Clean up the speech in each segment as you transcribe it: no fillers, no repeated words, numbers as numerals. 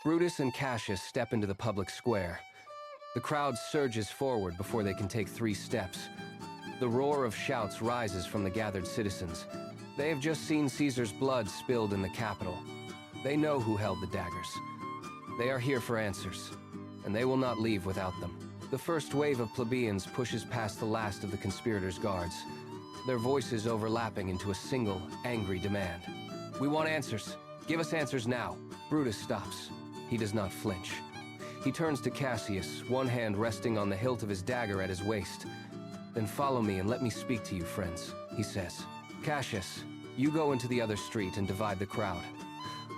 Brutus and Cassius step into the public square. The crowd surges forward before they can take 3 steps. The roar of shouts rises from the gathered citizens. They have just seen Caesar's blood spilled in the Capitol. They know who held the daggers. They are here for answers, and they will not leave without them. The first wave of plebeians pushes past the last of the conspirators' guards, their voices overlapping into a single, angry demand. "We want answers. Give us answers now." Brutus stops. He does not flinch. He turns to Cassius, one hand resting on the hilt of his dagger at his waist. "Then follow me and let me speak to you, friends," he says. "Cassius, you go into the other street and divide the crowd.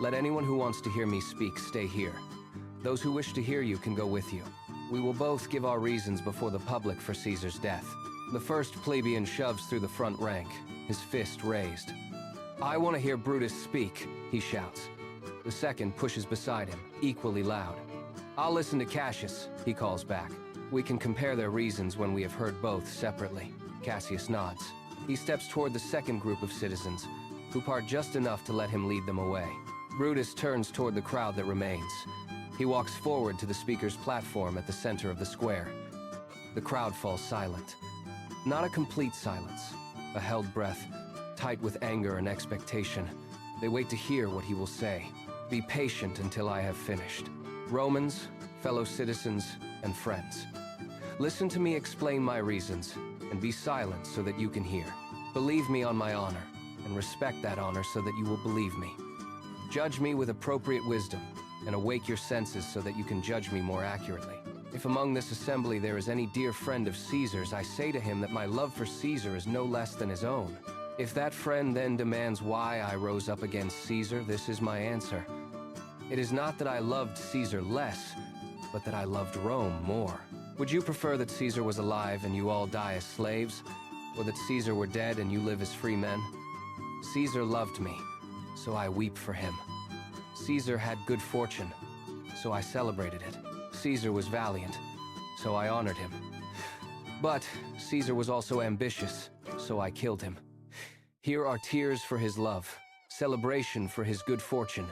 Let anyone who wants to hear me speak stay here. Those who wish to hear you can go with you. We will both give our reasons before the public for Caesar's death." The first plebeian shoves through the front rank, his fist raised. "I want to hear Brutus speak," he shouts. The second pushes beside him, equally loud. "I'll listen to Cassius," he calls back. "We can compare their reasons when we have heard both separately." Cassius nods. He steps toward the second group of citizens, who part just enough to let him lead them away. Brutus turns toward the crowd that remains. He walks forward to the speaker's platform at the center of the square. The crowd falls silent. Not a complete silence, a held breath, tight with anger and expectation. They wait to hear what he will say. "Be patient until I have finished. Romans, fellow citizens, and friends. Listen to me explain my reasons, and be silent so that you can hear. Believe me on my honor, and respect that honor so that you will believe me. Judge me with appropriate wisdom, and awake your senses so that you can judge me more accurately. If among this assembly there is any dear friend of Caesar's, I say to him that my love for Caesar is no less than his own. If that friend then demands why I rose up against Caesar, this is my answer. It is not that I loved Caesar less, but that I loved Rome more. Would you prefer that Caesar was alive and you all die as slaves, or that Caesar were dead and you live as free men? Caesar loved me, so I weep for him. Caesar had good fortune, so I celebrated it. Caesar was valiant, so I honored him. But Caesar was also ambitious, so I killed him. Here are tears for his love, celebration for his good fortune,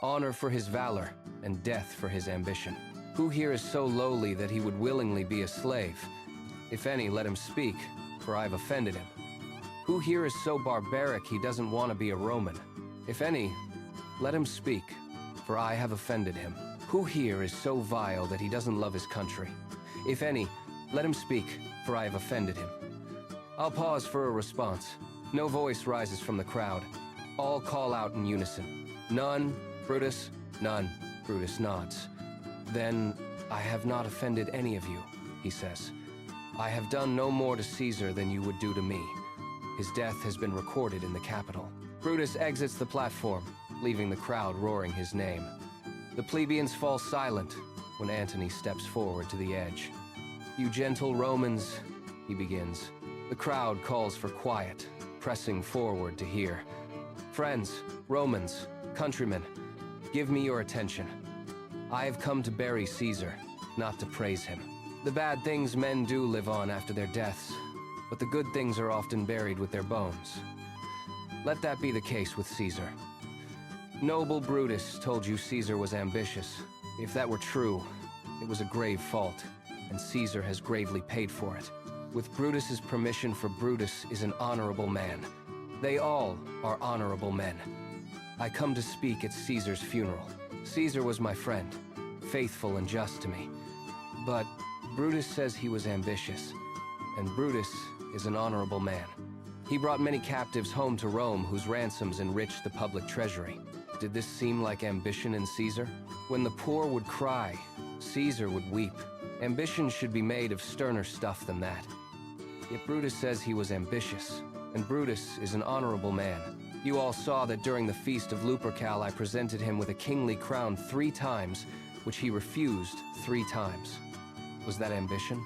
honor for his valor, and death for his ambition. Who here is so lowly that he would willingly be a slave? If any, let him speak, for I have offended him. Who here is so barbaric he doesn't want to be a Roman? If any, let him speak, for I have offended him. Who here is so vile that he doesn't love his country? If any, let him speak, for I have offended him. I'll pause for a response. No voice rises from the crowd. All call out in unison. None, Brutus, none. Brutus nods. Then, I have not offended any of you, he says. I have done no more to Caesar than you would do to me. His death has been recorded in the Capitol. Brutus exits the platform, leaving the crowd roaring his name. The plebeians fall silent when Antony steps forward to the edge. You gentle Romans, he begins. The crowd calls for quiet, pressing forward to hear. Friends, Romans, countrymen, give me your attention. I have come to bury Caesar, not to praise him. The bad things men do live on after their deaths, but the good things are often buried with their bones. Let that be the case with Caesar. Noble Brutus told you Caesar was ambitious. If that were true, it was a grave fault, and Caesar has gravely paid for it. With Brutus's permission, for Brutus is an honorable man. They all are honorable men. I come to speak at Caesar's funeral. Caesar was my friend, faithful and just to me. But Brutus says he was ambitious, and Brutus is an honorable man. He brought many captives home to Rome whose ransoms enriched the public treasury. Did this seem like ambition in Caesar? When the poor would cry, Caesar would weep. Ambition should be made of sterner stuff than that. Yet Brutus says he was ambitious, and Brutus is an honorable man. You all saw that during the feast of Lupercal I presented him with a kingly crown 3 times, which he refused 3 times. Was that ambition?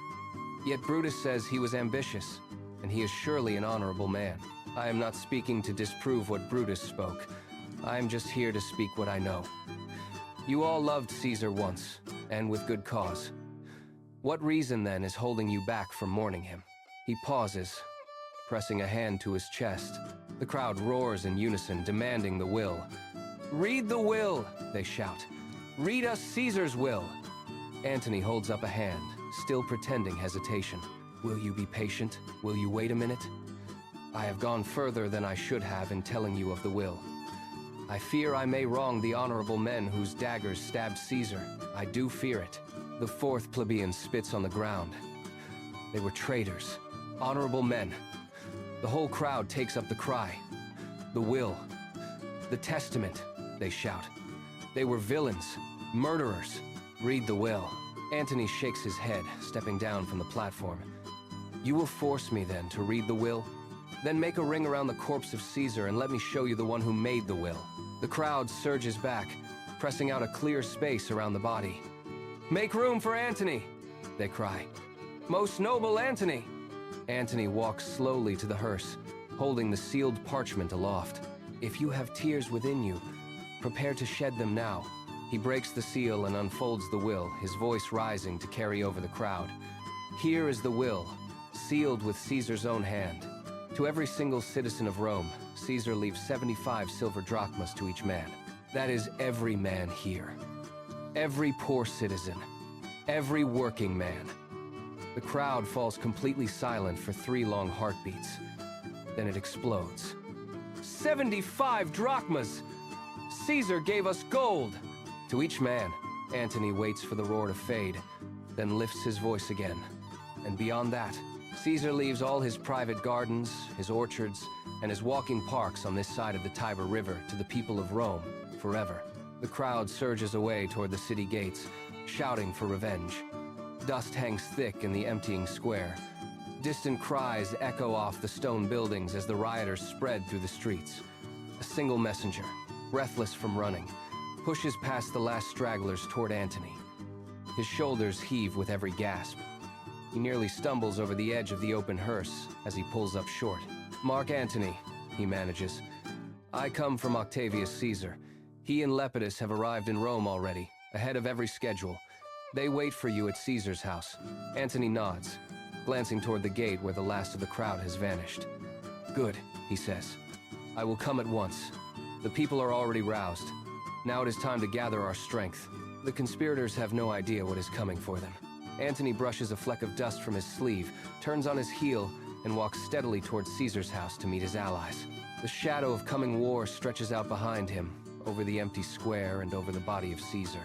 Yet Brutus says he was ambitious, and he is surely an honorable man. I am not speaking to disprove what Brutus spoke. I am just here to speak what I know. You all loved Caesar once, and with good cause. What reason, then, is holding you back from mourning him? He pauses, pressing a hand to his chest. The crowd roars in unison, demanding the will. Read the will, they shout. Read us Caesar's will. Antony holds up a hand, still pretending hesitation. Will you be patient? Will you wait a minute? I have gone further than I should have in telling you of the will. I fear I may wrong the honorable men whose daggers stabbed Caesar. I do fear it. The fourth plebeian spits on the ground. They were traitors, honorable men. The whole crowd takes up the cry. The will. The testament, they shout. They were villains, murderers. Read the will. Antony shakes his head, stepping down from the platform. You will force me then to read the will? Then make a ring around the corpse of Caesar and let me show you the one who made the will. The crowd surges back, pressing out a clear space around the body. Make room for Antony, they cry. Most noble Antony! Antony walks slowly to the hearse, holding the sealed parchment aloft. If you have tears within you, prepare to shed them now. He breaks the seal and unfolds the will, his voice rising to carry over the crowd. Here is the will, sealed with Caesar's own hand. To every single citizen of Rome, Caesar leaves 75 silver drachmas to each man. That is every man here. Every poor citizen. Every working man. The crowd falls completely silent for 3 long heartbeats. Then it explodes. 75 drachmas! Caesar gave us gold! To each man, Antony waits for the roar to fade, then lifts his voice again. And beyond that, Caesar leaves all his private gardens, his orchards, and his walking parks on this side of the Tiber River to the people of Rome, forever. The crowd surges away toward the city gates, shouting for revenge. Dust hangs thick in the emptying square. Distant cries echo off the stone buildings as the rioters spread through the streets. A single messenger, breathless from running, pushes past the last stragglers toward Antony. His shoulders heave with every gasp. He nearly stumbles over the edge of the open hearse as he pulls up short. Mark Antony, he manages. I come from Octavius Caesar. He and Lepidus have arrived in Rome already, ahead of every schedule. They wait for you at Caesar's house. Antony nods, glancing toward the gate where the last of the crowd has vanished. Good, he says. I will come at once. The people are already roused. Now it is time to gather our strength. The conspirators have no idea what is coming for them. Antony brushes a fleck of dust from his sleeve, turns on his heel, and walks steadily towards Caesar's house to meet his allies. The shadow of coming war stretches out behind him, over the empty square and over the body of Caesar.